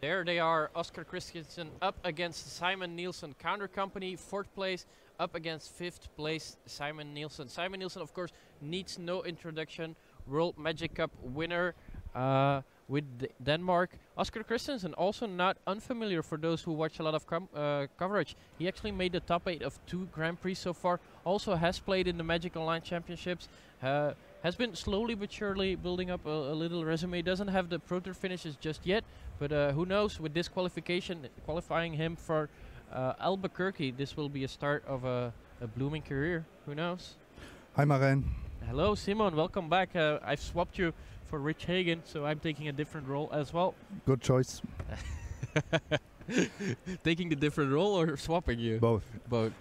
There they are, Oscar Christensen up against Simon Nielsen. Counter Company, 4th place, up against 5th place Simon Nielsen. Simon Nielsen, of course, needs no introduction. World Magic Cup winner with Denmark. Oscar Christensen, also not unfamiliar for those who watch a lot of coverage. He actually made the top 8 of 2 Grand Prix so far. Also has played in the Magic Online Championships. Has been slowly but surely building up a little resume. Doesn't have the Pro Tour finishes just yet, but who knows, with this qualification, qualifying him for Albuquerque, this will be a start of a blooming career. Who knows? Hi Marijn. Hello Simon, welcome back. I've swapped you for Rich Hagen, so I'm taking a different role as well. Good choice. Taking the different role or swapping you? Both. Both.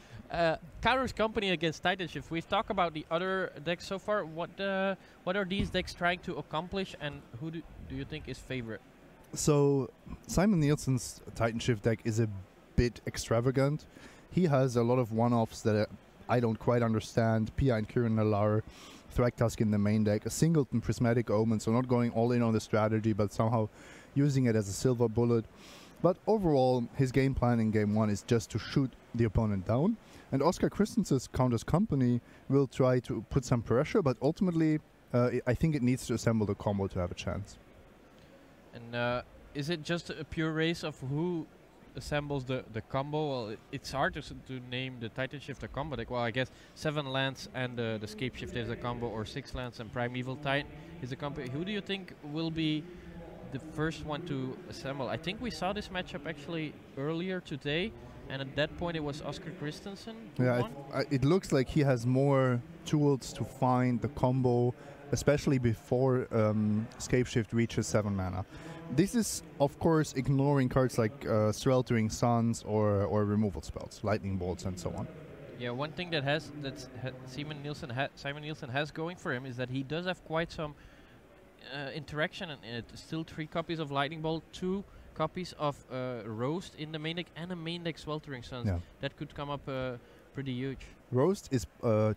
Counter's Company against Titan Shift. We've talked about the other decks so far. What are these decks trying to accomplish, and who do you think is favorite? So Simon Nielsen's Titan Shift deck is a bit extravagant. He has a lot of one-offs that I don't quite understand. Pia and Kieran Nalar, Thragtusk in the main deck, a singleton Prismatic Omen, so not going all in on the strategy, but somehow using it as a silver bullet. But overall, his game plan in game 1 is just to shoot the opponent down. And Oscar Christensen's Counter's Company will try to put some pressure, but ultimately, I think it needs to assemble the combo to have a chance. And is it just a pure race of who assembles the combo? Well, it's hard to name the Titan Shift a combo deck. Well, I guess 7 lands and the Scape Shift is a combo, or 6 lands and Primeval Titan is a combo. Who do you think will be the first one to assemble? I think we saw this matchup actually earlier today, and at that point it was Oscar Christensen who won. It looks like he has more tools to find the combo, especially before Scape Shift reaches 7 mana. This is, of course, ignoring cards like Sweltering Suns or removal spells, Lightning Bolts, and so on. Yeah, one thing that Simon Nielsen has going for him is that he does have quite some interaction in it. Still 3 copies of Lightning Bolt, 2 copies of Roast in the main deck, and a main deck Sweltering Suns. Yeah. That could come up pretty huge. Roast is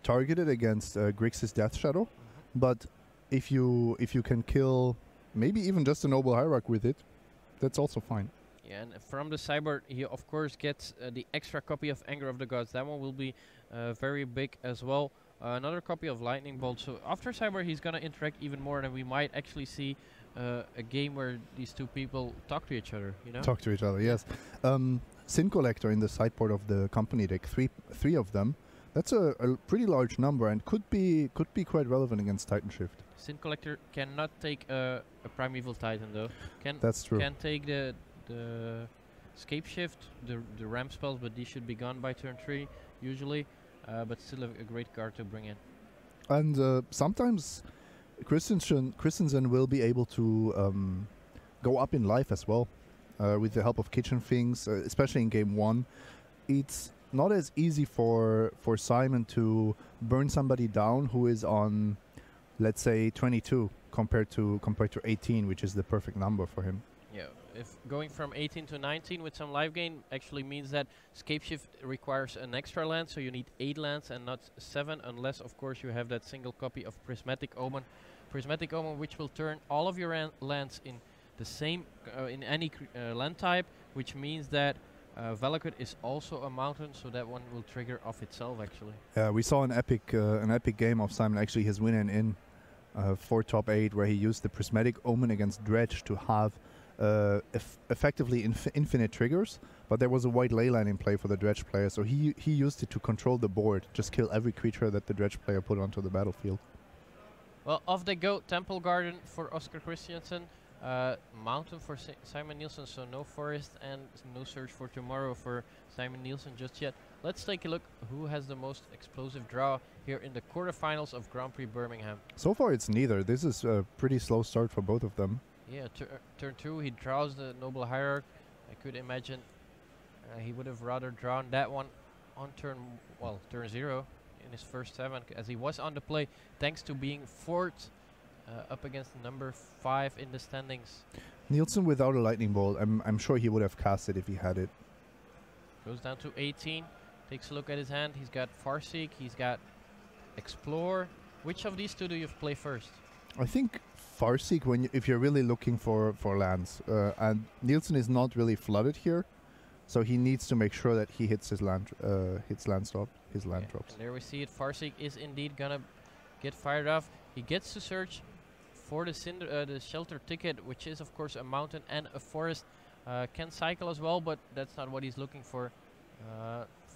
targeted against Grixis Death Shadow, but if you can kill maybe even just a Noble Hierarch with it, that's also fine. Yeah, and from the sideboard, he of course gets the extra copy of Anger of the Gods. That one will be very big as well. Another copy of Lightning Bolt. So after sideboard, he's gonna interact even more, and we might actually see a game where these two people talk to each other. You know, talk to each other. Yes. Sin Collector in the sideboard of the company deck. Three of them. That's a pretty large number, and could be quite relevant against Titan Shift. Sin Collector cannot take a Primeval Titan though. That's true. Can take the Scape Shift, the ramp spells, but these should be gone by turn 3 usually. But still a great card to bring in. And sometimes Christensen will be able to go up in life as well with the help of Kitchen Things, especially in game 1. It's not as easy for Simon to burn somebody down who is on, let's say, 22 compared to 18, which is the perfect number for him. Yeah, if going from 18 to 19 with some life gain actually means that Scape Shift requires an extra land, so you need 8 lands and not 7, unless of course you have that single copy of Prismatic Omen. Prismatic Omen, which will turn all of your lands in the same in any land type, which means that Valakut is also a mountain, so that one will trigger off itself actually. Yeah, we saw an epic game of Simon, actually his win and in for top 8, where he used the Prismatic Omen against Dredge to have effectively infinite triggers, but there was a white leyline in play for the Dredge player, so he used it to control the board, just kill every creature that the Dredge player put onto the battlefield. Well, off they go. Temple Garden for Oscar Christensen, Mountain for Simon Nielsen, so no Forest and no Search for Tomorrow for Simon Nielsen just yet. Let's take a look who has the most explosive draw here in the quarterfinals of Grand Prix Birmingham. So far it's neither. This is a pretty slow start for both of them. Yeah, turn 2 he draws the Noble Hierarch. I could imagine he would have rather drawn that one on turn 0 in his first 7, as he was on the play thanks to being 4th up against number 5 in the standings. Nielsen without a Lightning Bolt, I'm sure he would have cast it if he had it. Goes down to 18, takes a look at his hand. He's got Farseek, he's got Explore. Which of these two do you play first? I think Farseek, if you're really looking for lands, and Nielsen is not really flooded here, so he needs to make sure that he hits his land drops. And there we see it. Farseek is indeed gonna get fired off. He gets to search for the shelter ticket, which is of course a mountain and a forest. Can cycle as well, but that's not what he's looking for.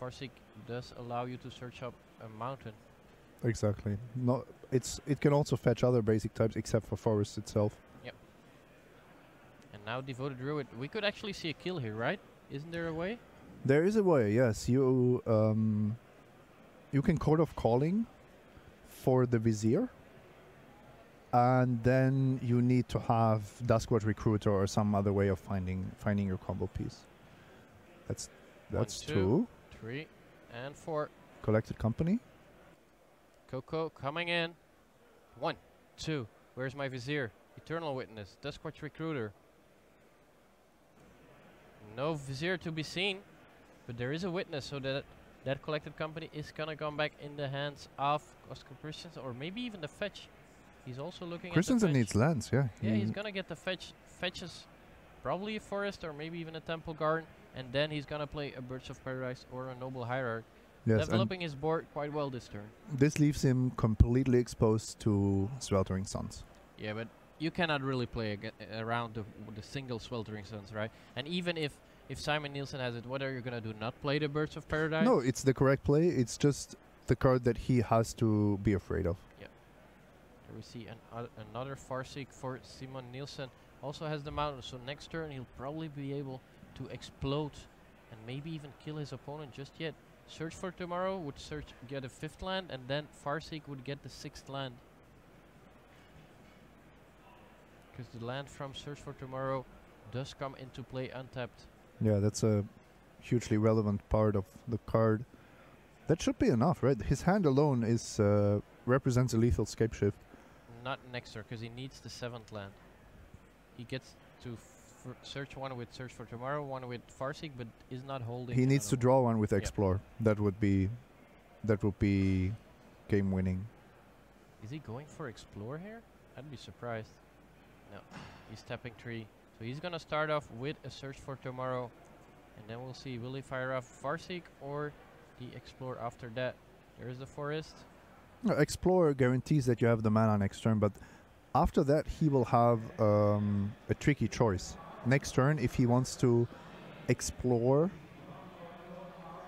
Farseek does allow you to search up a mountain. Exactly. It can also fetch other basic types except for forest itself. Yep. And now Devoted Druid. We could actually see a kill here, right? Isn't there a way? There is a way, yes. You can Court of Calling for the Vizier, and then you need to have Duskwatch Recruiter or some other way of finding your combo piece. That's 1, 2. 2, 3, and 4. Collected Company. Coco coming in. 1, 2. Where's my Vizier? Eternal Witness. Duskwatch Recruiter. No Vizier to be seen, but there is a witness, so that Collected Company is gonna come back in the hands of Oscar Christensen, or maybe even the fetch. He's also looking Christensen at the fetch. needs lands, yeah. Yeah, he's gonna get the fetches, probably a forest or maybe even a temple garden, and then he's gonna play a Birds of Paradise or a Noble Hierarch. Yes, developing his board quite well this turn. This leaves him completely exposed to Sweltering Suns. Yeah, but you cannot really play around the single Sweltering Suns, right? And even if Simon Nielsen has it, what are you gonna do? Not play the Birds of Paradise? No, it's the correct play. It's just the card that he has to be afraid of. Yeah. There we see another Farseek for Simon Nielsen. Also has the mountain, so next turn he'll probably be able to explode and maybe even kill his opponent just yet. Search for Tomorrow would get a 5th land, and then Farseek would get the 6th land. Because the land from Search for Tomorrow does come into play untapped. Yeah, that's a hugely relevant part of the card. That should be enough, right? His hand alone is represents a lethal scape shift. Not next turn, because he needs the 7th land. He gets to search one with Search for Tomorrow, one with Farseek, but is not holding. He needs to draw one with Explore. That would be game winning. Is he going for Explore here? I'd be surprised. No, he's tapping 3. So he's gonna start off with a Search for Tomorrow, and then we'll see, will he fire off Farseek or the Explore after that? There's the forest. No, Explore guarantees that you have the mana next turn, but after that he will have a tricky choice. Next turn, if he wants to explore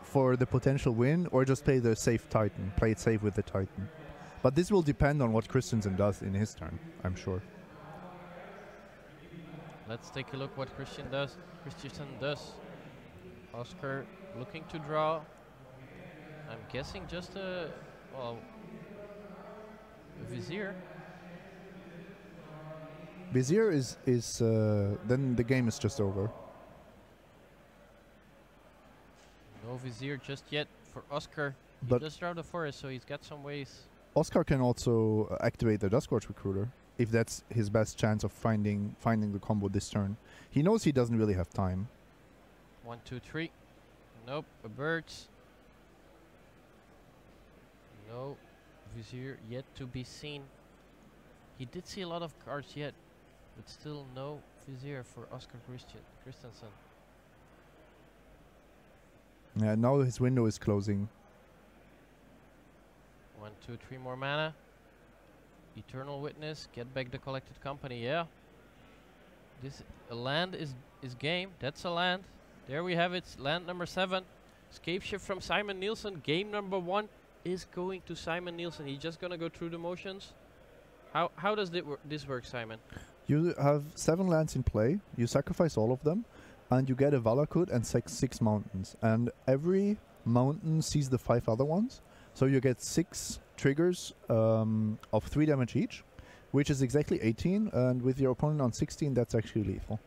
for the potential win, or just play the safe Titan, play it safe with the Titan. But this will depend on what Christensen does in his turn, I'm sure. Let's take a look what Christensen does. Oscar looking to draw. I'm guessing just a Vizier. Vizier is then the game is just over. No Vizier just yet for Oscar. But he does draw the forest, so he's got some ways. Oscar can also activate the Duskwatch Recruiter if that's his best chance of finding the combo this turn. He knows he doesn't really have time. 1, 2, 3. Nope, a birds. No Vizier yet to be seen. He did see a lot of cards yet, but still no Vizier for Oscar Christensen. Yeah, now his window is closing. 1, 2, 3 more mana. Eternal Witness, get back the Collected Company, yeah. A land is game, that's a land. There we have it, land number 7. Scape shift from Simon Nielsen, game number 1 is going to Simon Nielsen. He's just gonna go through the motions. How does this work, Simon? You have 7 lands in play, you sacrifice all of them, and you get a Valakut and 6 mountains. And every mountain sees the 5 other ones. So you get 6 triggers of 3 damage each, which is exactly 18, and with your opponent on 16, that's actually lethal.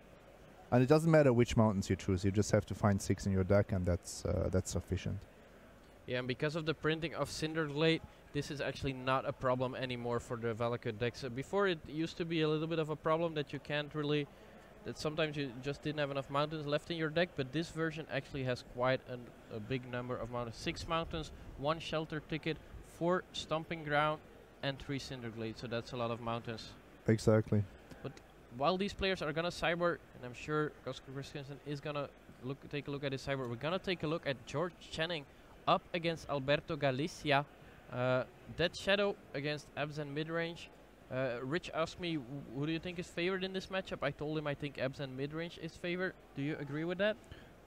And it doesn't matter which mountains you choose, you just have to find 6 in your deck, and that's sufficient. Yeah, and because of the printing of Cinderglade, this is actually not a problem anymore for the Valakut decks. Before it used to be a little bit of a problem that you can't really, that sometimes you just didn't have enough mountains left in your deck, but this version actually has quite a big number of mountains. 6 mountains, 1 shelter ticket, 4 stomping ground, and 3 Cinderglade, so that's a lot of mountains. Exactly. While these players are gonna cyber, and I'm sure Oscar Christensen is gonna take a look at his cyber, we're gonna take a look at George Channing up against Alberto Galicia. Dead Shadow against Abs and Midrange. Rich asked me, who do you think is favored in this matchup? I told him I think Abs and Midrange is favored. Do you agree with that?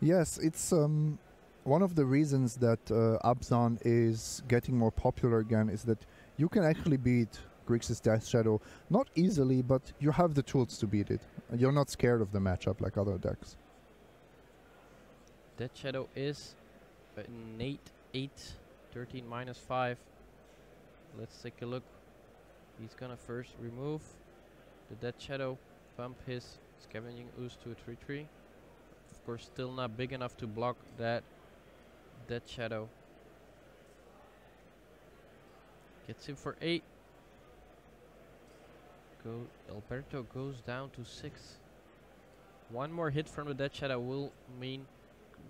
Yes, it's one of the reasons that Abzan is getting more popular again is that you can actually beat Grixis Death Shadow. Not easily, but you have the tools to beat it. You're not scared of the matchup like other decks. Dead Shadow is an 8, 13 minus 5. Let's take a look. He's gonna first remove the Dead Shadow, bump his Scavenging Ooze to a 3/3. Of course, still not big enough to block that Dead Shadow. Gets him for 8. Alberto goes down to 6. One more hit from the Dead Shadow will mean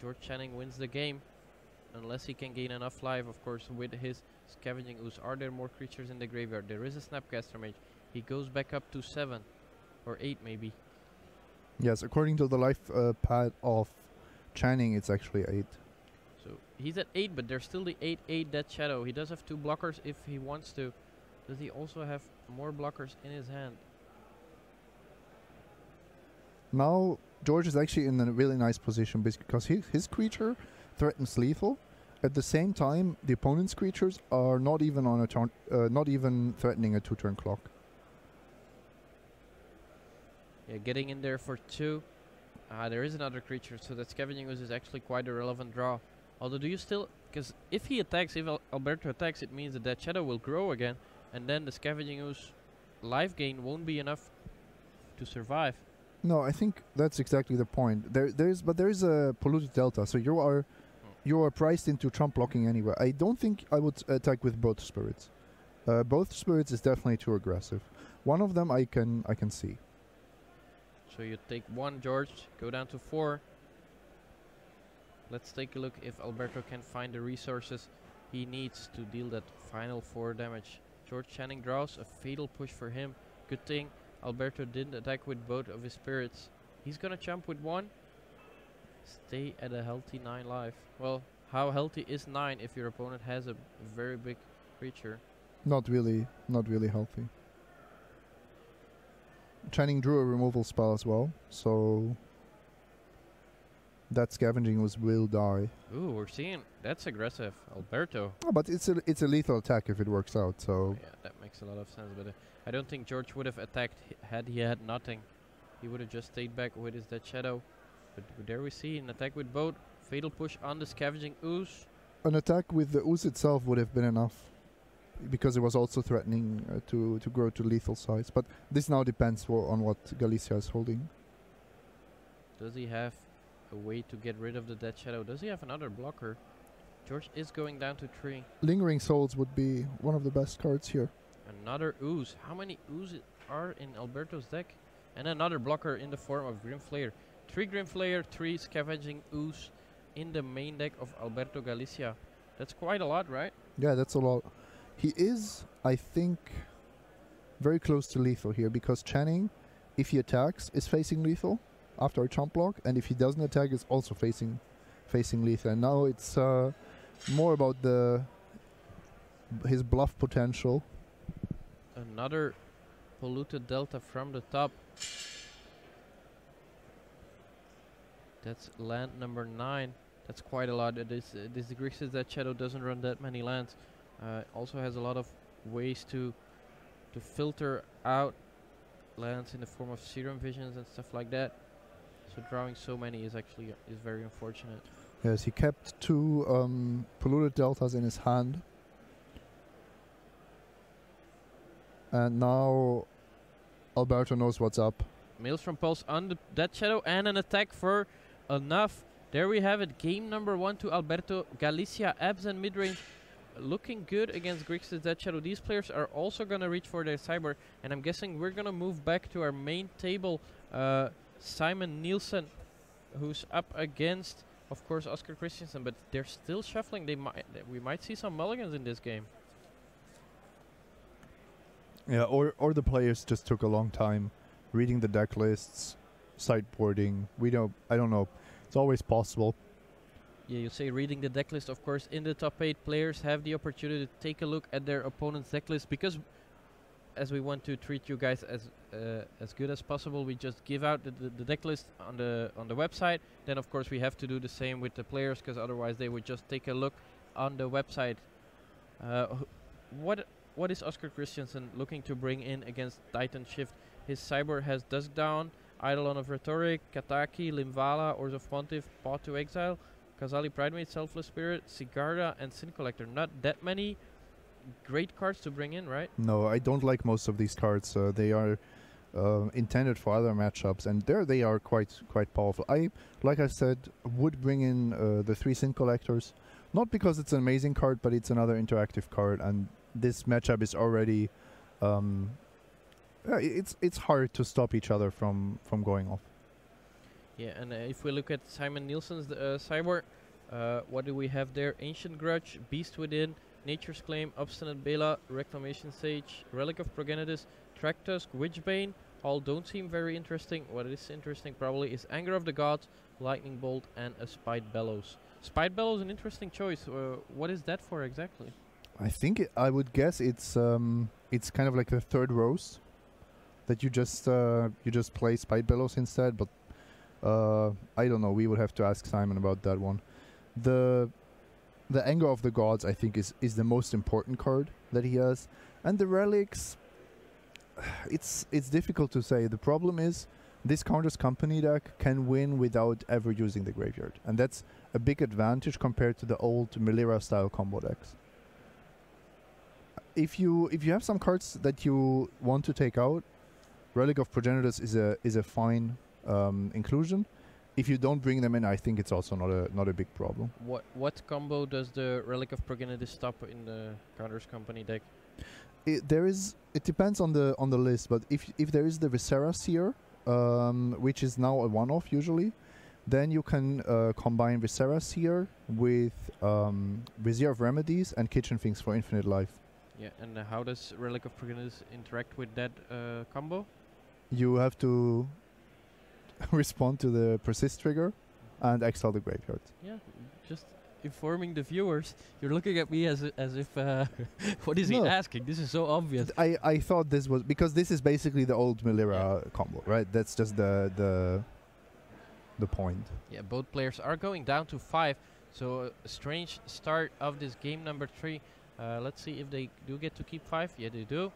George Channing wins the game. Unless he can gain enough life, of course, with his Scavenging Ooze. Are there more creatures in the graveyard? There is a Snapcaster Mage. He goes back up to 7. Or 8 maybe. Yes, according to the life pad of Channing, it's actually 8. So he's at 8, but there's still the 8/8 Dead Shadow. He does have 2 blockers if he wants to. Does he also have more blockers in his hand? Now, George is actually in a really nice position because his creature threatens lethal. At the same time, the opponent's creatures are not even on a turn, not even threatening a 2-turn clock. Yeah, getting in there for 2. There is another creature, so that Scavenging Ooze is actually quite a relevant draw. Although, do you still... Because if he attacks, if Alberto attacks, it means that that Shadow will grow again. And then the Scavenging Ooze life gain won't be enough to survive. No, I think that's exactly the point. There is a polluted delta, so you are priced into trump blocking anyway. I don't think I would attack with both spirits. Both spirits is definitely too aggressive. One of them I can see. So you take 1, George, go down to 4. Let's take a look if Alberto can find the resources he needs to deal that final 4 damage. George Channing draws a fatal push for him. Good thing Alberto didn't attack with both of his spirits. He's gonna jump with 1. Stay at a healthy 9 life. Well, how healthy is 9 if your opponent has a very big creature? Not really healthy. Channing drew a removal spell as well, so that Scavenging Ooze will die. Ooh, we're seeing that's aggressive, Alberto. Oh, but it's a lethal attack if it works out. So yeah, that makes a lot of sense. But I don't think George would have attacked had he had nothing. He would have just stayed back with his Dead Shadow. But there we see an attack with both. Fatal push on the Scavenging Ooze. An attack with the Ooze itself would have been enough, because it was also threatening to grow to lethal size. But this now depends on what Galicia is holding. Does he have a way to get rid of the Dead Shadow? Does he have another blocker? George is going down to 3. Lingering Souls would be one of the best cards here. Another Ooze. How many Oozes are in Alberto's deck? And another blocker in the form of Grim Flayer. 3 Grim Flayer, 3 Scavenging Ooze in the main deck of Alberto Galicia. That's quite a lot, right? Yeah, that's a lot. He is, I think, very close to lethal here, because Channing, if he attacks, is facing lethal after a chump block, and if he doesn't attack, is also facing lethal. And now it's more about his bluff potential. Another polluted delta from the top. That's land number 9. That's quite a lot. This Grixis Dead Shadow doesn't run that many lands. Also has a lot of ways to filter out lands in the form of Serum Visions and stuff like that. So drawing so many is actually is very unfortunate. Yes, he kept 2 polluted deltas in his hand. And now Alberto knows what's up. Maelstrom Pulse on the Dead Shadow and an attack for enough. There we have it. Game number 1 to Alberto Galicia. Abs and midrange looking good against Grixis Dead Shadow. These players are also going to reach for their cyber. And I'm guessing we're going to move back to our main table. Simon Nielsen, who's up against, of course, Oscar Christensen. But they're still shuffling. We might see some mulligans in this game. Yeah, or the players just took a long time reading the deck lists, sideboarding. I don't know. It's always possible. Yeah, you say reading the deck list. Of course, in the top 8, players have the opportunity to take a look at their opponent's deck list, because as we want to treat you guys as good as possible, we just give out the deck list on the website. Then of course we have to do the same with the players, because otherwise they would just take a look on the website. What is Oscar Christensen looking to bring in against Titan Shift? His cyber has Dusk Down, Eidolon of Rhetoric, Kataki, Limvala, Ors of Pontiff, Path to Exile, Kazali Pridemate, Selfless Spirit, Sigarda, and Sin Collector. Not that many great cards to bring in, right? No, I don't like most of these cards. They are intended for other matchups, and there they are quite powerful. Like I said, would bring in the 3 Sin Collectors, not because it's an amazing card, but it's another interactive card, and this matchup is already it's hard to stop each other from going off. Yeah, and if we look at Simon Nielsen's cyber, what do we have there? Ancient Grudge, Beast Within, Nature's Claim, Obstinate Bela, Reclamation Sage, Relic of Progenitus, Traktusk, Witchbane. All don't seem very interesting. What is interesting probably is Anger of the Gods, Lightning Bolt, and a Spite Bellows. Spite Bellows, an interesting choice. What is that for exactly? I think I would guess it's kind of like the third rose that you just play Spite Bellows instead, but I don't know. We would have to ask Simon about that one. The Anger of the Gods, I think, is the most important card that he has, and the relics. It's difficult to say. The problem is this Counters Company deck can win without ever using the graveyard, and that's a big advantage compared to the old Melira style combo decks. If you have some cards that you want to take out, Relic of Progenitus is a fine inclusion. If you don't bring them in, I think it's also not a big problem. What combo does the Relic of Progenitus stop in the Counters Company deck? It depends on the list, but if there is the Viscera Seer, which is now a one-off usually, then you can combine Viscera Seer with Vizier of Remedies and Kitchen Finks for infinite life. Yeah, and how does Relic of Progenitus interact with that combo? You have to respond to the persist trigger and exile the graveyard. Yeah, just informing the viewers. You're looking at me as if what is he asking? This is so obvious. I thought this was because this is basically the old Melira combo, right? That's just the point. Yeah, both players are going down to 5, so a strange start of this game number 3. Let's see if they do get to keep 5. Yeah, they do.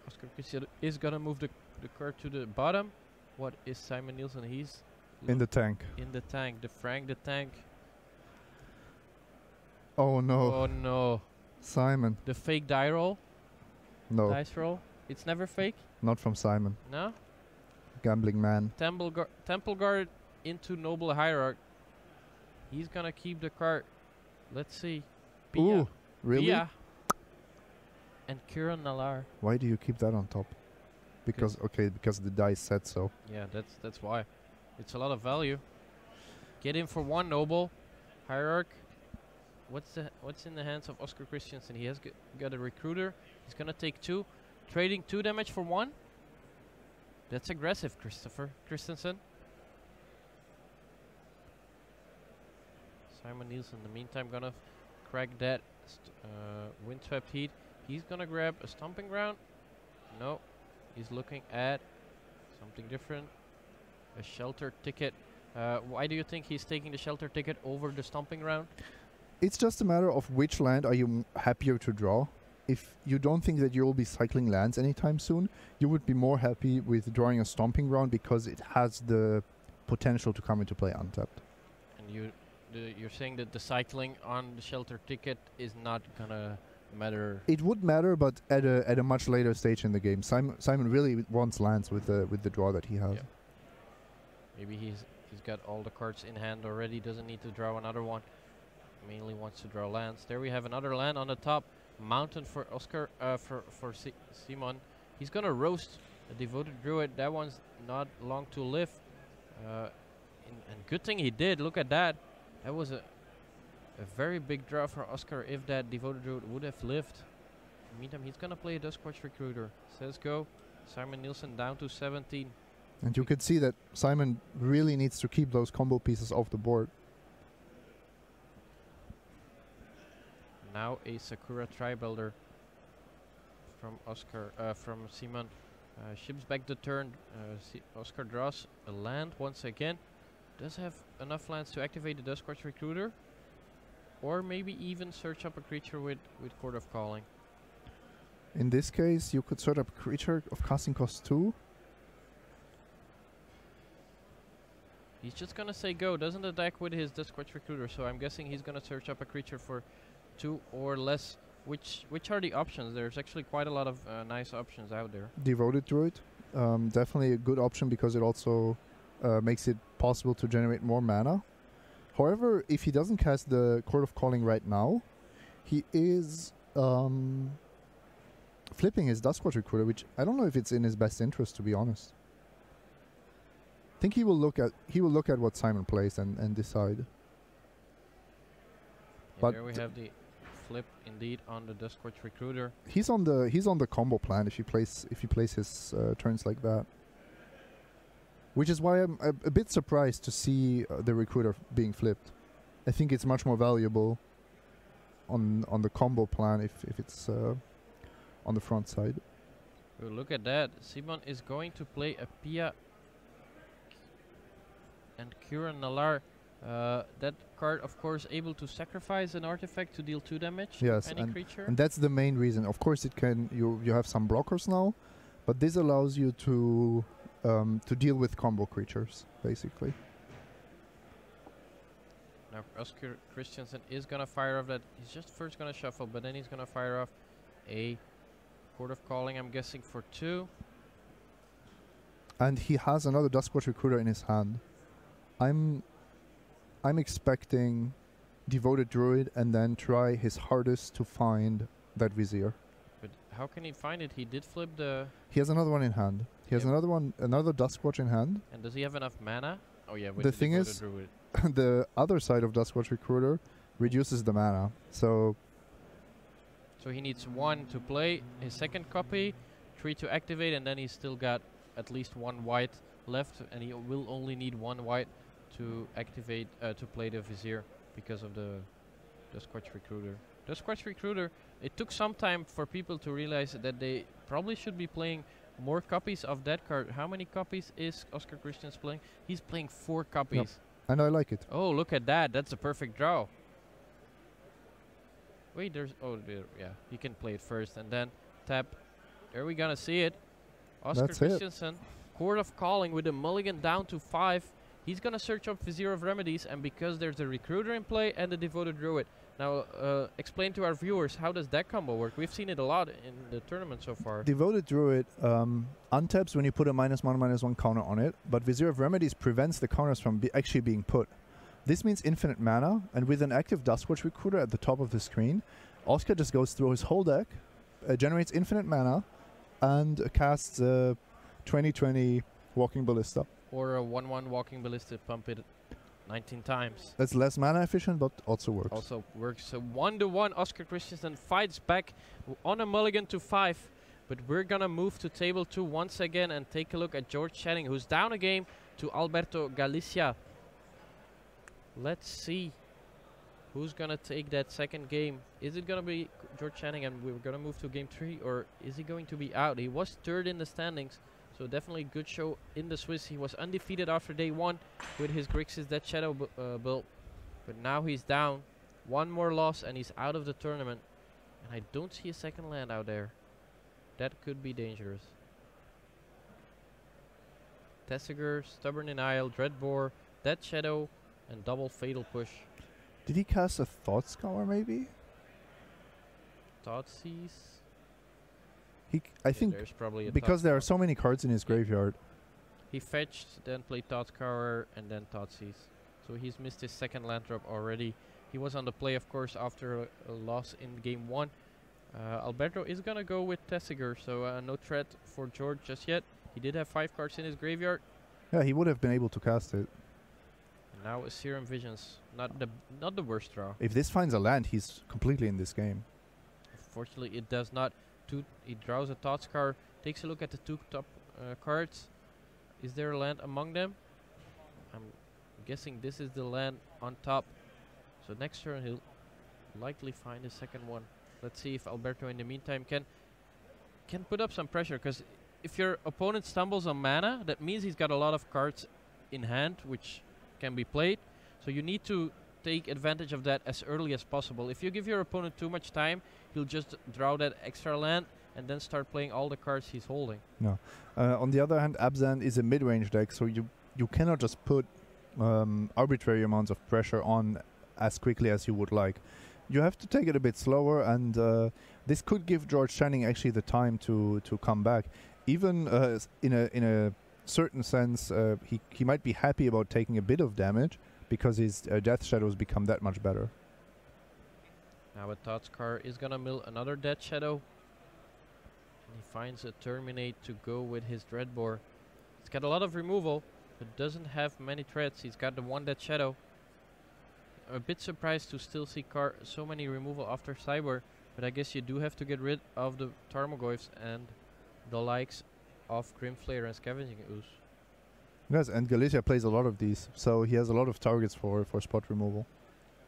Oscar Christian is gonna move the card to the bottom. What is Simon Nielsen? He's in the tank. In the tank. The Frank the tank. Oh no. Oh no. Simon. The fake die roll. No. Dice roll. It's never fake. Not from Simon. No. Gambling man. Temple Guard into Noble Hierarch. He's gonna keep the card. Let's see. Pia. Ooh, really? Pia. And Kiran Nalar. Why do you keep that on top? Because the dice said so. Yeah, that's why. It's a lot of value. Get in for 1 Noble Hierarch. What's in the hands of Oscar Christensen? He has got a Recruiter. He's gonna take 2, trading 2 damage for 1. That's aggressive, Christensen. Simon Nielsen, in the meantime, gonna crack that Windswept Heat. He's gonna grab a Stomping Ground. No, he's looking at something different. A Shelter Ticket. Why do you think he's taking the Shelter Ticket over the Stomping Ground? It's just a matter of which land are you happier to draw. If you don't think that you will be cycling lands anytime soon, you would be more happy with drawing a Stomping Ground because it has the potential to come into play untapped. And you're saying that the cycling on the Shelter Ticket is not gonna matter? It would matter, but at a much later stage in the game. Simon really wants lands with the draw that he has. Yeah. Maybe he's got all the cards in hand already. Doesn't need to draw another one. Mainly wants to draw lands. There we have another land on the top. Mountain for Oscar. For Simon. He's gonna roast a Devoted Druid. That one's not long to live. And good thing he did. Look at that. That was a very big draw for Oscar if that Devoted Druid would have lived. In the meantime, he's gonna play a Duskwatch Recruiter. Says go. Simon Nielsen down to 17. And you could see that Simon really needs to keep those combo pieces off the board. Now a Sakura Tri-Builder from Simon. Ships back the turn. Oscar draws a land once again. Does have enough lands to activate the Duskwatch Recruiter. Or maybe even search up a creature with Court of Calling. In this case, you could search up a creature of casting cost 2. He's just gonna say go. Doesn't attack with his Duskwatch Recruiter, so I'm guessing he's gonna search up a creature for 2 or less. Which are the options? There's actually quite a lot of nice options out there. Devoted Druid. Definitely a good option because it also makes it possible to generate more mana. However, if he doesn't cast the Court of Calling right now, he is flipping his Duskwatch Recruiter, which I don't know if it's in his best interest, to be honest. I think he will look at what Simon plays and decide. Yeah, But there we have the flip indeed on the Duskwatch Recruiter. He's on the combo plan if he plays his turns like that. Which is why I'm a bit surprised to see the Recruiter being flipped. I think it's much more valuable on the combo plan if it's on the front side. Oh, look at that. Simon is going to play a Pia and Kieran Nalar. That card, of course, able to sacrifice an artifact to deal 2 damage to any creature. And that's the main reason. Of course, it can. You have some blockers now, but this allows you to deal with combo creatures, basically. Now Oscar Christensen is gonna fire off that. He's just first gonna shuffle, but then he's gonna fire off a Court of Calling, I'm guessing, for 2. And he has another Duskwatch Recruiter in his hand. I'm expecting Devoted Druid and then try his hardest to find that Vizier. But how can he find it? He did flip the... He has another one in hand. He has another Duskwatch in hand. And does he have enough mana? Oh yeah, with the thing is, the other side of Duskwatch Recruiter reduces the mana. So he needs 1 to play, his second copy, 3 to activate, and then he's still got at least 1 white left, and he will only need 1 white to activate, to play the Vizier because of the Duskwatch Recruiter. Duskwatch Recruiter, it took some time for people to realize that they probably should be playing more copies of that card. How many copies is Oscar Christians playing? He's playing 4 copies. Yep. And I like it. Oh, look at that. That's a perfect draw. Wait, there's... Oh, there, yeah. You can play it first and then tap. There we gonna see it. Oscar Christensen, Court of Calling with a mulligan down to 5. He's gonna search up Vizier of Remedies, and because there's a Recruiter in play and the Devoted Druid. Now, explain to our viewers, how does that combo work? We've seen it a lot in the tournament so far. Devoted Druid untaps when you put a -1/-1 counter on it, but Vizier of Remedies prevents the counters from actually being put. This means infinite mana, and with an active Duskwatch Recruiter at the top of the screen, Oscar just goes through his whole deck, generates infinite mana, and casts 2020 Walking Ballista. Or a 1/1 Walking Ballista, pump it 19 times. That's less mana efficient, but also works. Also works. So 1-1, Oscar Christensen fights back on a mulligan to 5. But we're gonna move to table 2 once again and take a look at George Channing, who's down a game to Alberto Galicia. Let's see who's gonna take that second game. Is it gonna be George Channing and we're gonna move to game 3, or is he going to be out? He was 3rd in the standings, so definitely good show in the Swiss. He was undefeated after day 1 with his Grixis Death Shadow build, but now he's down. 1 more loss and he's out of the tournament. And I don't see a second land out there. That could be dangerous. Tessiger, Stubborn Denial, Dreadbore, Death Shadow, and double Fatal Push. Did he cast a Thought Scour maybe? Thoughtseize? I think there's probably a because there are so many cards in his graveyard. He fetched, then played Thoughtscour, and then Thoughtseize. So he's missed his second land drop already. He was on the play, of course, after a loss in game 1. Alberto is gonna go with Tessiger, so no threat for George just yet. He did have 5 cards in his graveyard. Yeah, he would have been able to cast it. And now a Serum Visions, not the worst draw. If this finds a land, he's completely in this game. Unfortunately, it does not. He draws a Thoughts card, takes a look at the two top cards. Is there a land among them? I'm guessing this is the land on top. So next turn he'll likely find a second one. Let's see if Alberto in the meantime can put up some pressure, because if your opponent stumbles on mana, that means he's got a lot of cards in hand which can be played. So you need to take advantage of that as early as possible. If you give your opponent too much time, he'll just draw that extra land and then start playing all the cards he's holding. No. On the other hand, Abzan is a mid-range deck, so you cannot just put arbitrary amounts of pressure on as quickly as you would like. You have to take it a bit slower, and this could give George Channing actually the time to come back. Even in a certain sense, he might be happy about taking a bit of damage, because his Death Shadows become that much better. Now a Thoughts card is gonna mill another Death Shadow. And he finds a Terminate to go with his Dreadbore. He's got a lot of removal, but doesn't have many threats. He's got the one Death Shadow. I'm a bit surprised to still see so many removal after Cyber, but I guess you do have to get rid of the Tarmogoyfs and the likes of Grimflayer and Scavenging Ooze. Yes, and Galicia plays a lot of these, so he has a lot of targets for spot removal.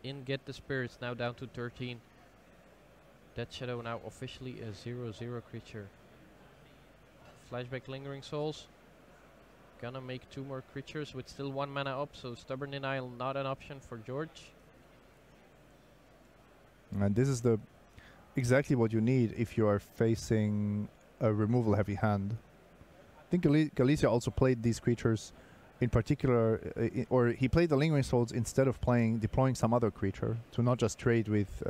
In Get the Spirits, now down to 13. Death Shadow now officially a 0/0 creature. Flashback Lingering Souls. Gonna make 2 more creatures with still 1 mana up, so Stubborn Denial not an option for George. And this is exactly what you need if you are facing a removal heavy hand. I think Galicia also played these creatures in particular, or he played the Lingering Souls instead of deploying some other creature to not just trade with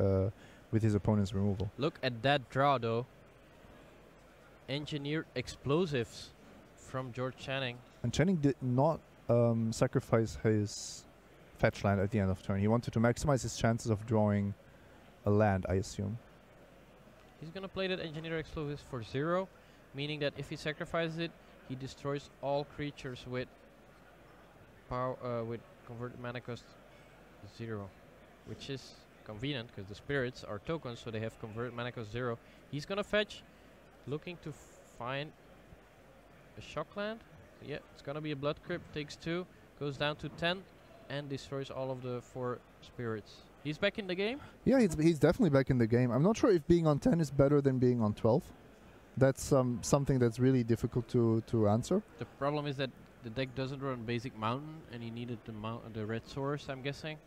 his opponent's removal. Look at that draw though. Engineered Explosives from George Channing. And Channing did not sacrifice his fetch land at the end of turn. He wanted to maximize his chances of drawing a land, I assume. He's gonna play that Engineered Explosives for 0, meaning that if he sacrifices it, he destroys all creatures with with converted mana cost 0, which is convenient because the spirits are tokens, so they have converted mana cost 0. He's gonna fetch, looking to find a shock land. Yeah, it's gonna be a Blood Crypt, takes 2, goes down to 10, and destroys all of the 4 spirits. He's back in the game? Yeah, he's definitely back in the game. I'm not sure if being on 10 is better than being on 12. That's something that's really difficult to answer. The problem is that the deck doesn't run basic mountain, and he needed the red source, I'm guessing.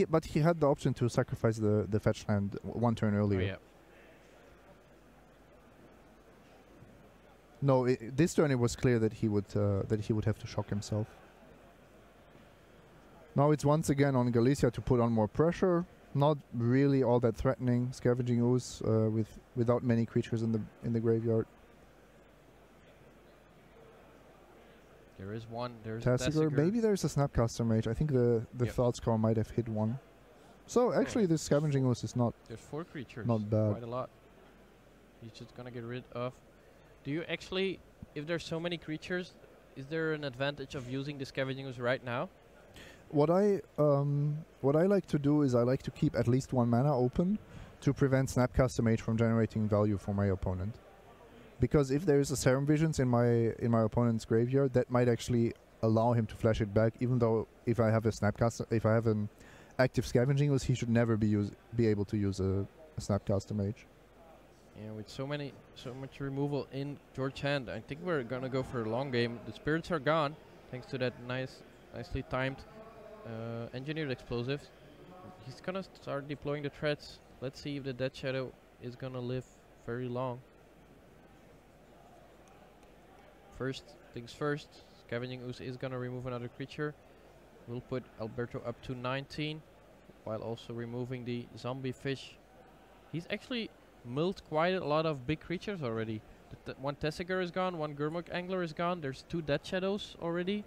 But he had the option to sacrifice the fetch land 1 turn earlier. Oh, yeah. No, this turn it was clear that he would have to shock himself. Now it's once again on Galicia to put on more pressure. Not really all that threatening. Scavenging Ooze without many creatures in the graveyard. There is one. There's Tasigur. a Maybe there's a Snapcaster Mage. I think the Yep. Thought Score might have hit one. So actually, this Scavenging Ooze is not. There's 4 creatures. Not bad. Quite a lot. He's just gonna get rid of. Do you actually, if there's so many creatures, is there an advantage of using the Scavenging Ooze right now? What I like to do is I like to keep at least 1 mana open to prevent Snapcaster Mage from generating value for my opponent. Because if there is a Serum Visions in my opponent's graveyard, that might actually allow him to flash it back. Even though if I have an active Scavenging Ooze, he should never be able to use a Snapcaster Mage. Yeah, with so much removal in George hand, I think we're gonna go for a long game. The spirits are gone, thanks to that nicely timed Engineered Explosives. He's gonna start deploying the threats. Let's see if the Death Shadow is gonna live very long. First things first, Scavenging Ooze is gonna remove another creature. We'll put Alberto up to 19, while also removing the zombie fish. He's actually milled quite a lot of big creatures already. One Tessiger is gone, one Gurmuk Angler is gone. There's 2 Death Shadows already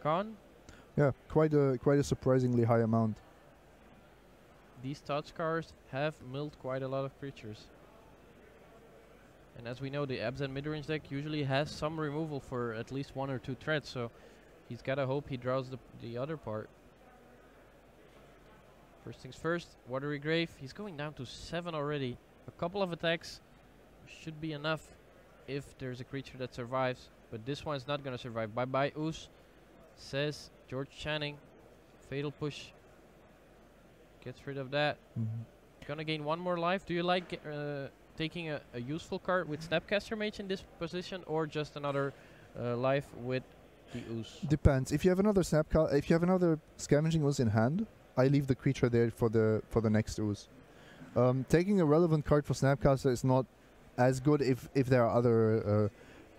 gone. Yeah, quite a surprisingly high amount. These Thought Scars have milled quite a lot of creatures. And as we know, the Abzan midrange deck usually has some removal for at least 1 or 2 threats, so he's gotta hope he draws the other part. First things first, Watery Grave. He's going down to 7 already. A couple of attacks should be enough if there's a creature that survives. But this one's not gonna survive. Bye bye, Oos, says George Channing. Fatal push. Gets rid of that. Gonna gain one more life. Do you like taking a useful card with Snapcaster Mage in this position, or just another life with the Ooze? Depends. If you have another Scavenging Ooze in hand, I leave the creature there for the next Ooze. Taking a relevant card for Snapcaster is not as good if there are other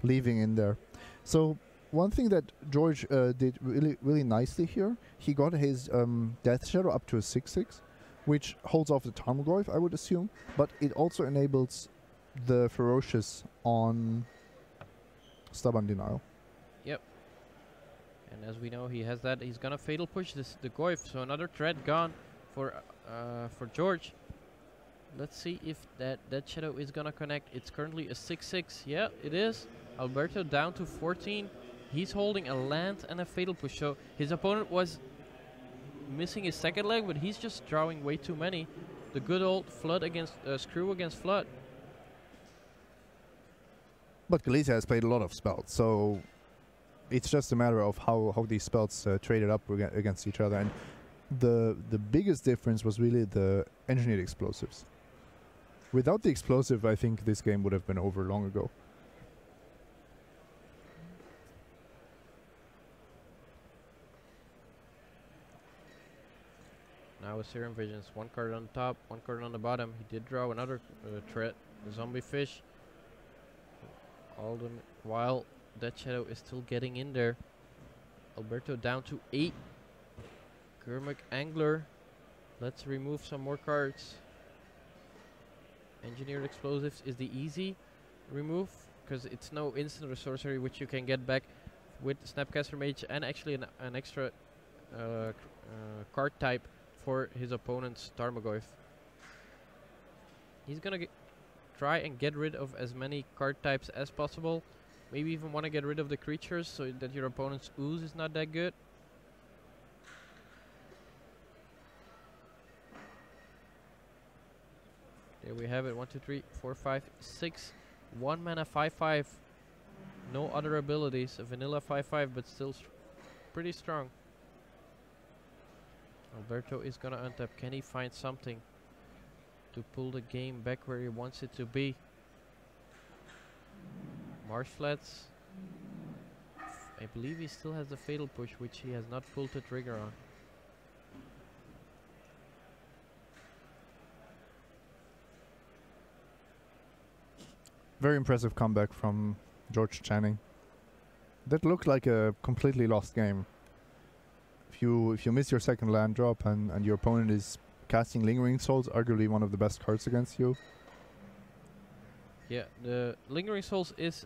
leaving in there. So one thing that George did really nicely here, he got his Death Shadow up to a 6/6, which holds off the Tarmogoyf, I would assume, but it also enables the Ferocious on Stubborn Denial. Yep. And as we know, he has that. He's gonna Fatal Push the Goyf, so another threat gone for George. Let's see if that Shadow is gonna connect. It's currently a 6/6. Yeah, it is. Alberto down to 14. He's holding a land and a Fatal Push, so his opponent was missing his second leg, but he's just drawing way too many. The good old Flood against Screw against Flood. But Galicia has played a lot of spells, so it's just a matter of how these spells traded up against each other. And the biggest difference was really the Engineered Explosives. Without the explosive, I think this game would have been over long ago. Now with Serum Visions, one card on the top, one card on the bottom. He did draw another threat, the Zombie Fish. All them while that Shadow is still getting in there. Alberto down to 8. Gurmuk Angler. Let's remove some more cards. Engineered Explosives is the easy remove, because it's no instant or sorcery which you can get back with Snapcaster Mage, and actually an extra card type for his opponent's Tarmogoyf. He's gonna try and get rid of as many card types as possible. Maybe even want to get rid of the creatures so that your opponent's Ooze is not that good. There we have it. 1, 2, 3, 4, 5, 6. 1 mana 5/5. No other abilities. A vanilla 5/5, but still pretty strong. Alberto is gonna untap. Can he find something to pull the game back where he wants it to be? Marsh Flats. I believe he still has the Fatal Push, which he has not pulled the trigger on. Very impressive comeback from George Channing. That looked like a completely lost game. If you miss your second land drop and your opponent is casting Lingering Souls, arguably one of the best cards against you. Yeah, the Lingering Souls is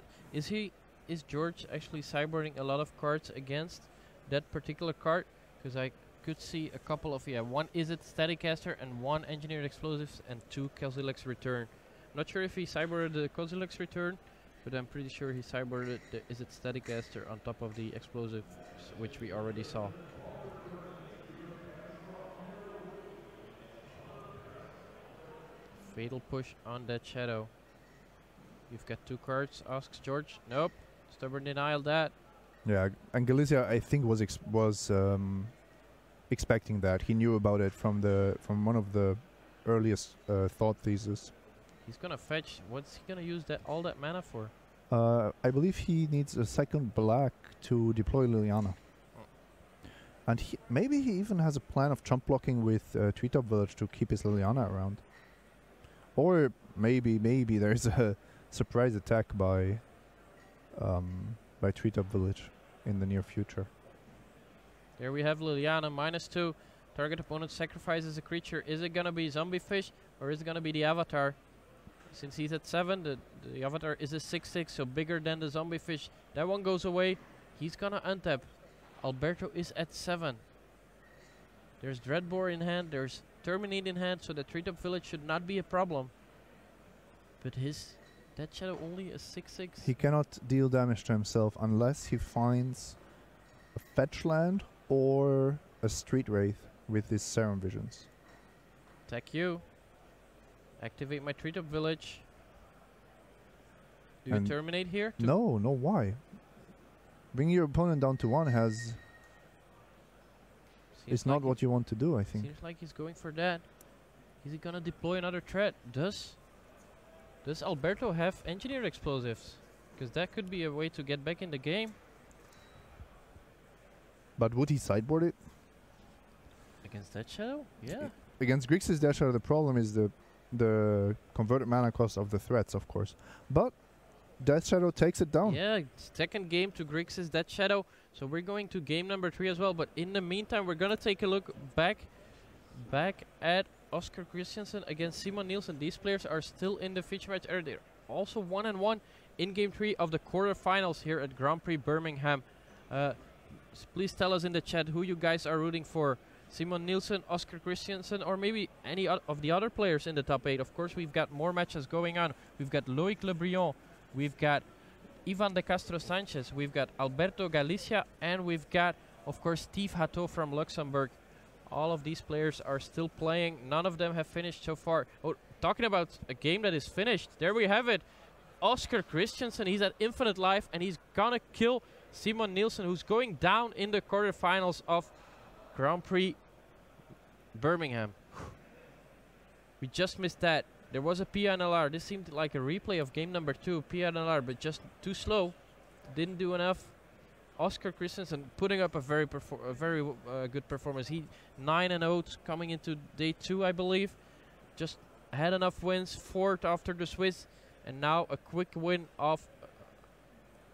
George actually sideboarding a lot of cards against that particular card? Because I could see a couple of, one Izzet Staticaster and one Engineered Explosives and 2 Kozilek's Return. I'm not sure if he sideboarded the Kozilek's Return, but I'm pretty sure he sideboarded the Izzet Staticaster on top of the explosives, which we already saw. Fatal Push on that Shadow. You've got 2 cards, asks George. Nope. Stubborn Denial that. Yeah, and Galicia I think was expecting that. He knew about it from one of the earliest thought theses. He's gonna fetch. What's he gonna use all that mana for? I believe he needs a second black to deploy Liliana. And maybe he even has a plan of chump blocking with Treetop Village to keep his Liliana around. Or maybe there's a surprise attack by Treetop Village in the near future. There we have Liliana, -2. Target opponent sacrifices a creature. Is it gonna be Zombie Fish or is it gonna be the Avatar? Since he's at 7, the Avatar is a 6/6, so bigger than the Zombie Fish. That one goes away. He's gonna untap. Alberto is at 7. There's Dreadbore in hand, there's Terminate in hand, so the Treetop Village should not be a problem. But that Shadow only a 6/6. He cannot deal damage to himself unless he finds a fetch land or a Street Wraith with his Serum Visions. Attack you. Activate my treetop village. Do you And terminate here? No, no, why? Bringing your opponent down to 1 is not what you want to do, I think. Seems like he's going for that. Is he gonna deploy another threat? Does Alberto have engineered explosives? Because that could be a way to get back in the game. But would he sideboard it? Against that shadow? Yeah. Against Grixis Death Shadow, the problem is the converted mana cost of the threats, of course. But Death Shadow takes it down. Yeah, second game to Grixis Death Shadow. So we're going to game number 3 as well. But in the meantime, we're gonna take a look back at Oscar Christiansen against Simon Nielsen. These players are still in the feature match era. They're also 1-1 in game 3 of the quarterfinals here at Grand Prix Birmingham. Please tell us in the chat who you guys are rooting for. Simon Nielsen, Oscar Christiansen, or maybe any of the other players in the top 8. Of course, we've got more matches going on. We've got Loic Lebrion, we've got Ivan de Castro Sanchez, we've got Alberto Galicia, and we've got, of course, Steve Hatto from Luxembourg. All of these players are still playing. None of them have finished so far. Oh, talking about a game that is finished, there we have it. Oscar Christiansen, he's at infinite life, and he's gonna kill Simon Nielsen, who's going down in the quarterfinals of Grand Prix Birmingham. We just missed that. There was a PNLR. This seemed like a replay of game number 2. PNLR, but just too slow. Didn't do enough. Oscar Christensen putting up a very good performance. He 9-0 coming into day 2, I believe. Just had enough wins. 4th after the Swiss, and now a quick win off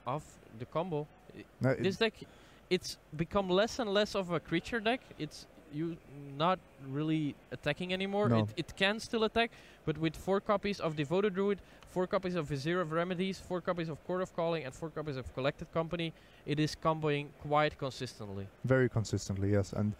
the combo. This deck, it's become less and less of a creature deck. It's you not really attacking anymore. No. It can still attack, but with 4 copies of Devoted Druid, 4 copies of Vizier of Remedies, 4 copies of Court of Calling, and 4 copies of Collected Company, it is comboing quite consistently. Very consistently, yes. And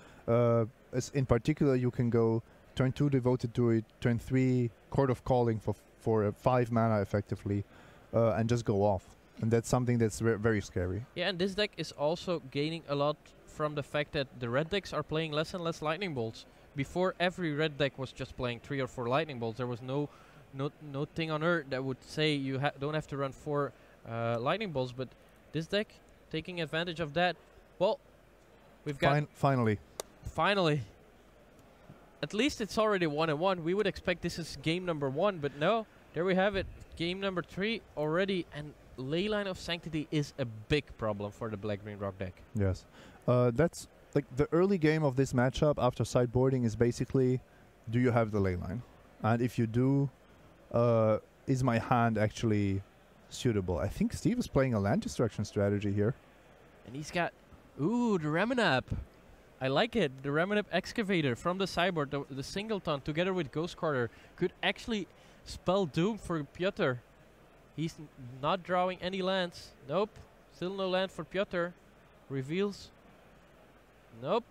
as in particular, you can go turn 2 Devoted Druid, turn 3 Court of Calling for 5 mana effectively, and just go off. And that's something that's very scary. Yeah, and this deck is also gaining a lot from the fact that the red decks are playing less and less lightning bolts. Before, every red deck was just playing 3 or 4 lightning bolts. There was no thing on earth that would say you don't have to run 4 lightning bolts. But this deck, taking advantage of that, well, we've got finally. At least it's already 1-1. We would expect this is game number 1, but no. There we have it. Game number 3 already, and Leyline of Sanctity is a big problem for the black-green rock deck. Yes. That's like the early game of this matchup after sideboarding is basically, do you have the Leyline? And if you do, is my hand actually suitable? I think Steve is playing a land destruction strategy here. And he's got, ooh, the Reminap. I like it. The Reminap Excavator from the sideboard, the Singleton together with Ghost Quarter could actually spell doom for Piotr. He's not drawing any lands. Nope. Still no land for Piotr. Reveals. Nope.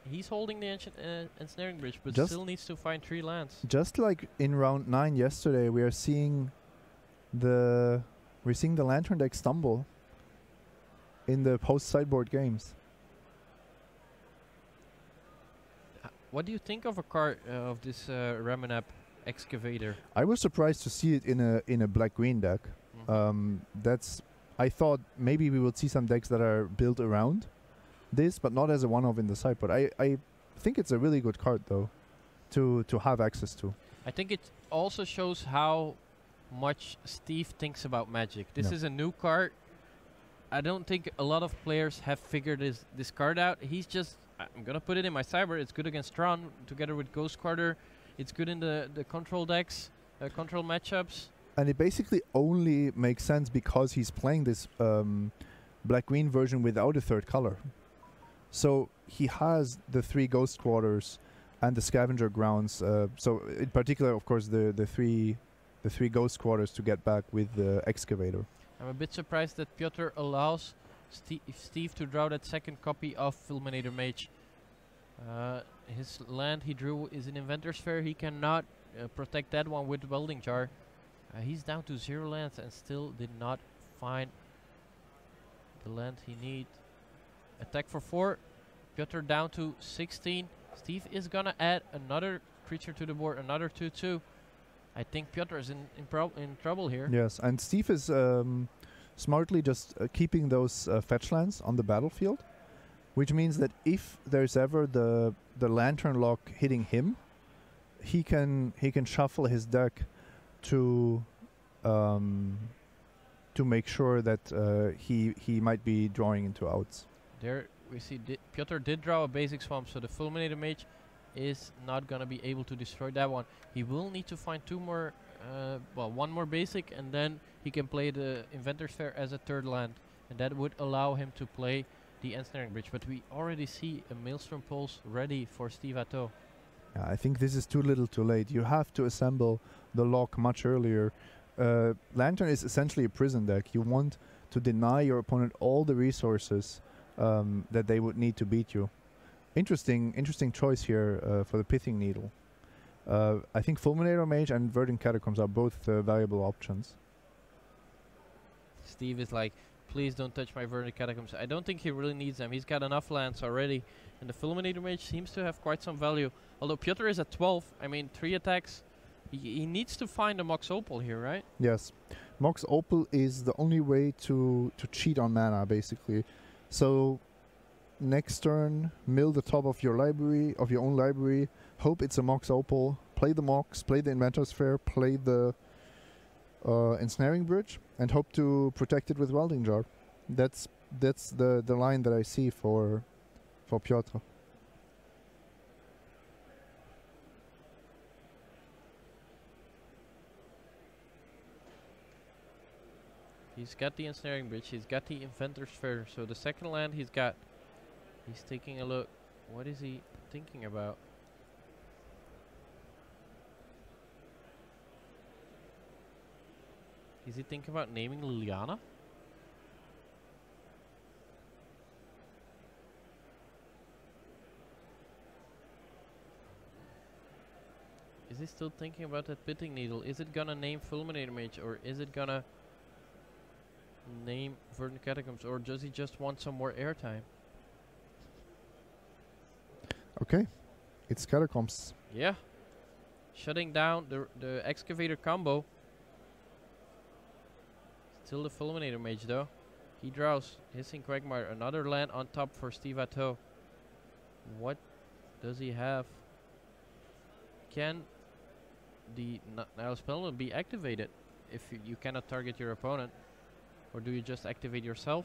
He's holding the ancient ensnaring bridge, but still needs to find 3 lands. Just like in round 9 yesterday, we are seeing the Lantern deck stumble in the post sideboard games. What do you think of a card of this Reminap Excavator? I was surprised to see it in a black-green deck. I thought maybe we would see some decks that are built around this, but not as a one-off in the sideboard. I think it's a really good card though to have access to. I think it also shows how much Steve thinks about Magic. This is a new card. I don't think a lot of players have figured this card out. He's just, I'm gonna put it in my sideboard. It's good against Tron together with Ghost Quarter. It's good in the control decks, control matchups. And it basically only makes sense because he's playing this black-green version without a 3rd color. So he has the 3 Ghost Quarters and the Scavenger Grounds. So in particular, of course, the three Ghost Quarters to get back with the Excavator. I'm a bit surprised that Piotr allows Steve to draw that 2nd copy of Fulminator Mage. His land he drew is an Inventor's Fair. He cannot protect that one with Welding Jar. He's down to 0 lands and still did not find the land he needs. Attack for 4. Piotr down to 16. Steve is gonna add another creature to the board, another 2/2. I think Piotr is in trouble here. Yes, and Steve is smartly just keeping those fetch lands on the battlefield, which means that if there's ever the lantern lock hitting him, he can shuffle his deck to make sure that he might be drawing into outs. There we see Piotr did draw a basic swamp, so the Fulminator Mage is not gonna be able to destroy that one. He will need to find two more, one more basic, and then he can play the Inventor's Fair as a third land, and that would allow him to play the Ensnaring Bridge. But we already see a Maelstrom Pulse ready for Steve Atto. I think this is too little too late. You have to assemble the lock much earlier. Lantern is essentially a prison deck. You want to deny your opponent all the resources that they would need to beat you. Interesting choice here for the Pithing Needle. I think Fulminator Mage and Verdant Catacombs are both valuable options. Steve is like, please don't touch my Verdant Catacombs. I don't think he really needs them. He's got enough lands already. And the Fulminator Mage seems to have quite some value. Although Piotr is at 12, I mean 3 attacks. He needs to find a Mox Opal here, right? Yes. Mox Opal is the only way to cheat on mana, basically. So next turn, mill the top of your library, of your own library, hope it's a Mox Opal, play the Mox, play the Inventor's Fair, play the Ensnaring Bridge, and hope to protect it with Welding Jar. That's the line that I see for Piotr. He's got the Ensnaring Bridge, he's got the Inventor's Fair, so the second land he's taking a look. What is he thinking about? Is he thinking about naming Liliana? Is he still thinking about that Pithing Needle? Is it gonna name Fulminator Mage, or is it gonna name Verdant Catacombs, or does he just want some more airtime? Okay, it's Catacombs. Yeah, shutting down the Excavator combo. Still the Fulminator Mage though. He draws Hissing Quagmire, another land on top for Steve Atto. What does he have? Can the Nihil Spell be activated if you cannot target your opponent? Or do you just activate yourself?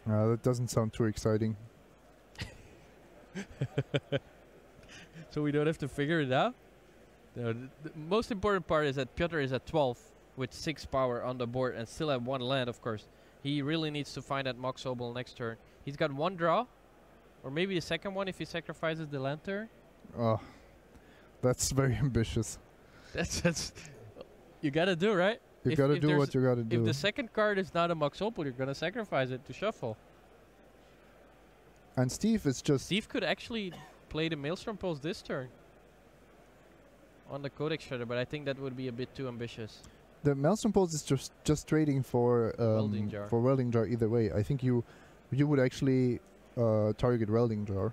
That doesn't sound too exciting. So we don't have to figure it out? The most important part is that Piotr is at 12 with 6 power on the board and still have 1 land, of course. He really needs to find that Mox Opal next turn. He's got 1 draw, or maybe a second one if he sacrifices the lantern. Oh, that's very ambitious. That's you gotta do, right? You gotta do what you gotta do. If the second card is not a Mox Opal, you're gonna sacrifice it to shuffle. And Steve is just... Steve could actually play the Maelstrom Pulse this turn on the Codex Shredder, but I think that would be a bit too ambitious. The Maelstrom Pulse is just trading for Welding Jar. Welding Jar either way. I think you would actually target Welding Jar.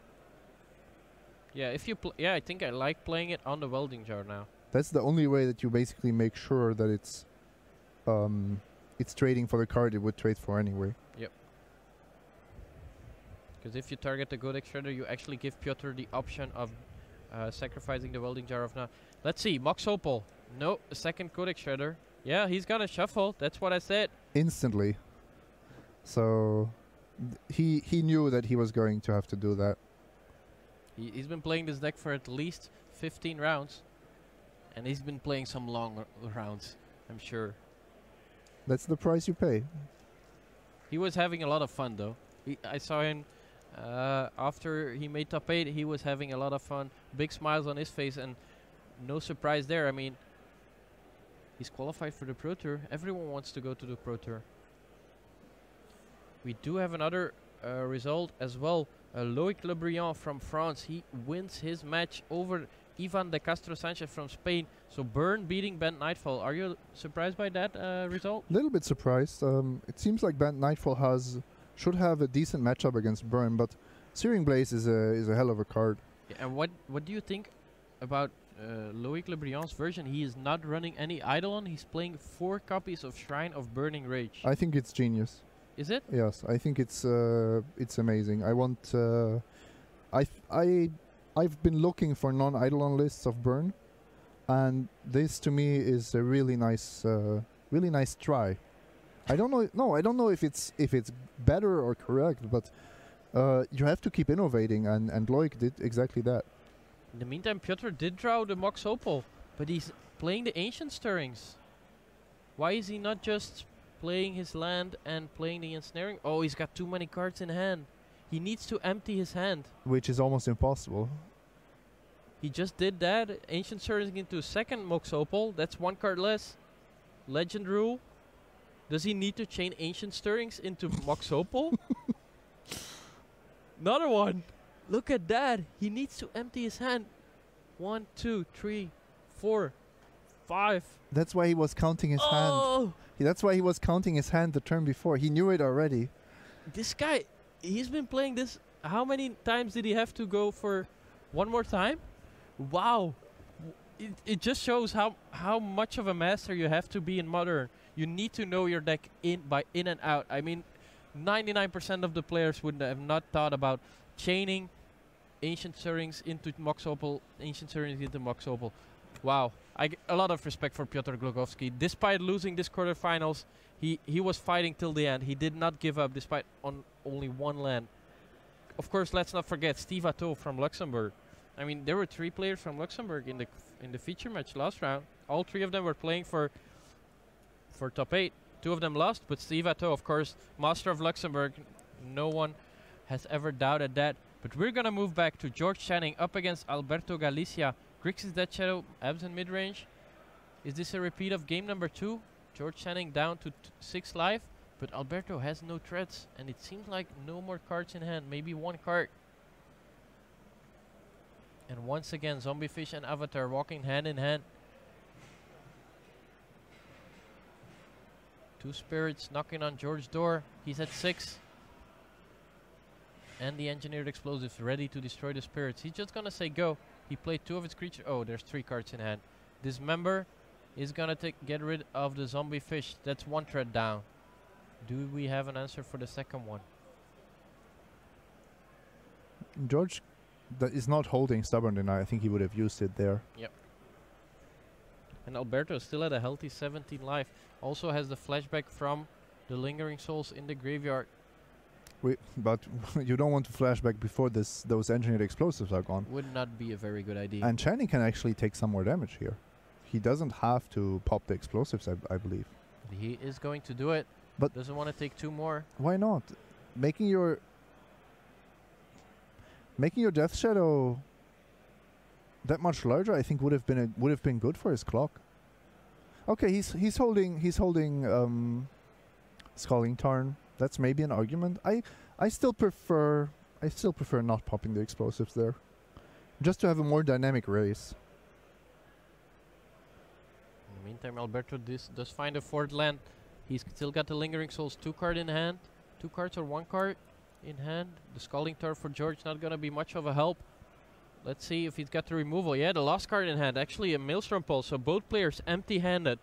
Yeah, if you yeah, I think I like playing it on the Welding Jar now. That's the only way that you basically make sure that it's trading for the card it would trade for anyway. Yep. Because if you target the Codex Shredder, you actually give Piotr the option of sacrificing the Welding Jar of now. Let's see, Mox Opal. No, a second Codex Shredder. Yeah, he's gonna shuffle. That's what I said. Instantly. So he knew that he was going to have to do that. He's been playing this deck for at least 15 rounds. And he's been playing some long rounds, I'm sure. That's the price you pay. He was having a lot of fun though. I saw him after he made top 8, he was having a lot of fun. Big smiles on his face and no surprise there. I mean, he's qualified for the Pro Tour. Everyone wants to go to the Pro Tour. We do have another result as well. Loic Lebriand from France. He wins his match over Ivan de Castro Sanchez from Spain. So Burn beating Bent Nightfall. Are you surprised by that result? A little bit surprised. It seems like Bent Nightfall should have a decent matchup against Burn, but Searing Blaze is a hell of a card. Yeah, and what do you think about Loic Le Briand's version, he is not running any Eidolon. He's playing 4 copies of Shrine of Burning Rage. I think it's genius. Is it? Yes, I think it's amazing. I want. I've been looking for non-Eidolon lists of Burn, and this to me is a really nice try. I don't know. No, I don't know if it's better or correct, but you have to keep innovating, and Loic did exactly that. In the meantime, Piotr did draw the Mox Opal, but he's playing the Ancient Stirrings. Why is he not just playing his land and playing the Ensnaring? Oh, he's got too many cards in hand. He needs to empty his hand. Which is almost impossible. He just did that. Ancient Stirrings into second Mox Opal. That's 1 card less. Legend Rule. Does he need to chain Ancient Stirrings into Mox Opal? Another one. Look at that. He needs to empty his hand. 1, 2, 3, 4, 5. That's why he was counting his hand. That's why he was counting his hand the turn before. He knew it already. This guy, he's been playing this. How many times did he have to go for one more time? Wow. It just shows how much of a master you have to be in Modern. You need to know your deck in and out. I mean, 99% of the players would have not thought about chaining Ancient Stirrings into Mox Opal, Ancient Stirrings into Mox Opal. Wow. A lot of respect for Piotr Glogowski. Despite losing this quarterfinals, he was fighting till the end. He did not give up despite on only 1 land. Of course, let's not forget Steve Atto from Luxembourg. I mean, there were 3 players from Luxembourg in the feature match last round. All 3 of them were playing for top 8. 2 of them lost, but Steve Atto, of course, master of Luxembourg. No one has ever doubted that. But we're gonna move back to George Channing up against Alberto Galicia. Grixis Death Shadow, Abs in mid-range. Is this a repeat of game number 2? George Channing down to 6 life, but Alberto has no threats, and it seems like no more cards in hand, maybe 1 card. And once again, Zombiefish and Avatar walking hand in hand. 2 spirits knocking on George's door. He's at 6. And the Engineered Explosives ready to destroy the spirits. He's just gonna say go. He played 2 of his creatures. Oh, there's 3 cards in hand. This member is gonna get rid of the zombie fish. That's 1 threat down. Do we have an answer for the second one? George is not holding Stubborn Deny. I think he would have used it there. Yep. And Alberto is still at a healthy 17 life. Also has the flashback from the Lingering Souls in the graveyard. But you don't want to flashback before those Engineered Explosives are gone. Would not be a very good idea. And Channing can actually take some more damage here. He doesn't have to pop the explosives, I believe. He is going to do it, but doesn't want to take 2 more. Why not? Making your Death Shadow that much larger, I think would have been good for his clock. Okay, he's holding Sculling Tarn. That's maybe an argument. I still prefer not popping the explosives there, just to have a more dynamic race. In the meantime, Alberto does find a 4th land. He's still got the Lingering Souls 2 card in hand, 2 cards or 1 card in hand. The Scalding Tarn for George not gonna be much of a help. Let's see if he's got the removal. Yeah, the last card in hand, actually a Maelstrom Pulse. So both players empty-handed.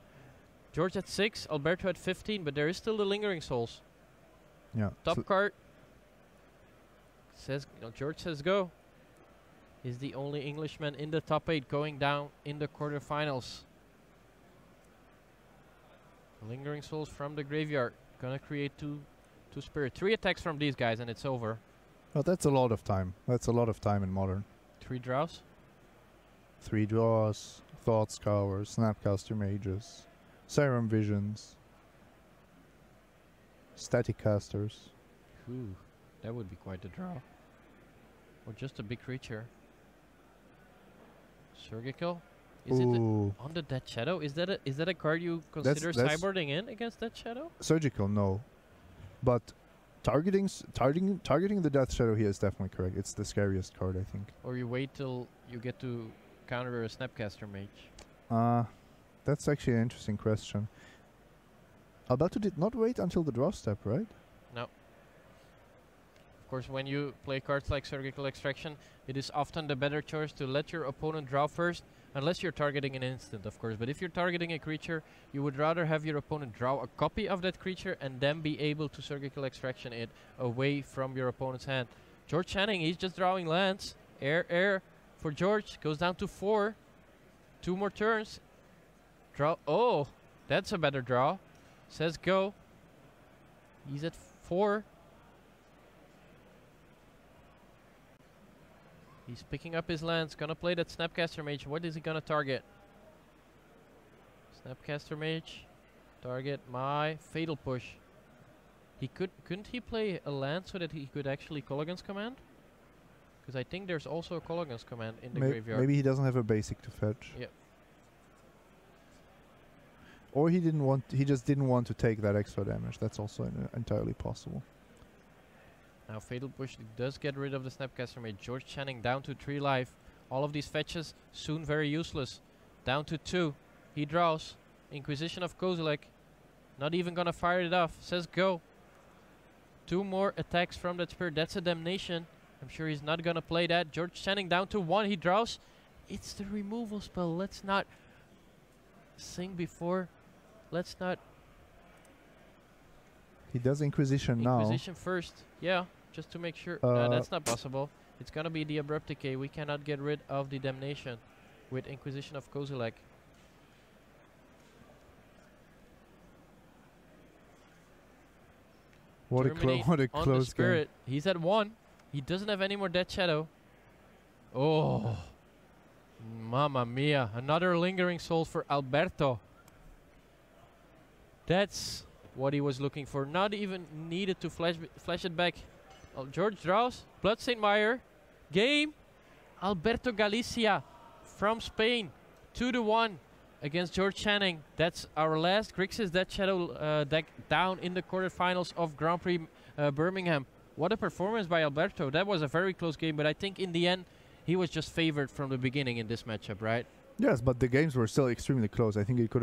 George at 6, Alberto at 15, but there is still the Lingering Souls. Yeah. Top card says George says go. Is the only Englishman in the top 8 going down in the quarterfinals. Lingering Souls from the graveyard. Gonna create two spirit. 3 attacks from these guys and it's over. Oh, that's a lot of time. That's a lot of time in Modern. 3 draws. 3 draws. Thought Scours, Snapcaster Mages, Serum Visions, Static Casters. Ooh, that would be quite a draw. Or just a big creature. Surgical. Is it on the Dead Shadow? Is that a card you consider sideboarding in against Dead Shadow? Surgical, no. But targeting the Death Shadow here is definitely correct. It's the scariest card, I think. Or you wait till you get to counter a Snapcaster Mage. That's actually an interesting question. Alberto did not wait until the draw step, right? No. Of course, when you play cards like Surgical Extraction, it is often the better choice to let your opponent draw first, Unless you're targeting an instant, of course. But if you're targeting a creature, you would rather have your opponent draw a copy of that creature and then be able to Surgical Extraction it away from your opponent's hand. George Channing, he's just drawing lands. Air for George. Goes down to 4. 2 more turns. Draw. Oh, that's a better draw. Says go. He's at 4. He's picking up his lands. Gonna play that Snapcaster Mage. What is he gonna target? Snapcaster Mage. Target my Fatal Push. He couldn't he play a land so that he could actually Colligan's Command? Because I think there's also a Colligan's Command in the graveyard. Maybe he doesn't have a basic to fetch. Yep. Or he just didn't want to take that extra damage. That's also entirely possible. Now Fatal Push does get rid of the Snapcaster Mage. George Channing down to 3 life. All of these fetches soon very useless. Down to 2. He draws. Inquisition of Kozilek. Not even gonna fire it off. Says go. 2 more attacks from that Spirit. That's a Damnation. I'm sure he's not gonna play that. George Channing down to 1. He draws. It's the removal spell. Let's not sing before. Let's not. He does Inquisition now. Inquisition first. Yeah, just to make sure. No, that's not possible. It's gonna be the Abrupt Decay. We cannot get rid of the Damnation with Inquisition of Kozilek. What a close Spirit. He's at 1. He doesn't have any more Death Shadow. Oh, mamma mia! Another Lingering Soul for Alberto. That's what he was looking for. Not even needed to flash it back. George draws. Bloodstained Mire. Game. Alberto Galicia from Spain. 2-1 against George Channing. That's our last Grixis Death Shadow deck down in the quarterfinals of Grand Prix Birmingham. What a performance by Alberto. That was a very close game, but I think in the end he was just favored from the beginning in this matchup, right? Yes, but the games were still extremely close. I think it could have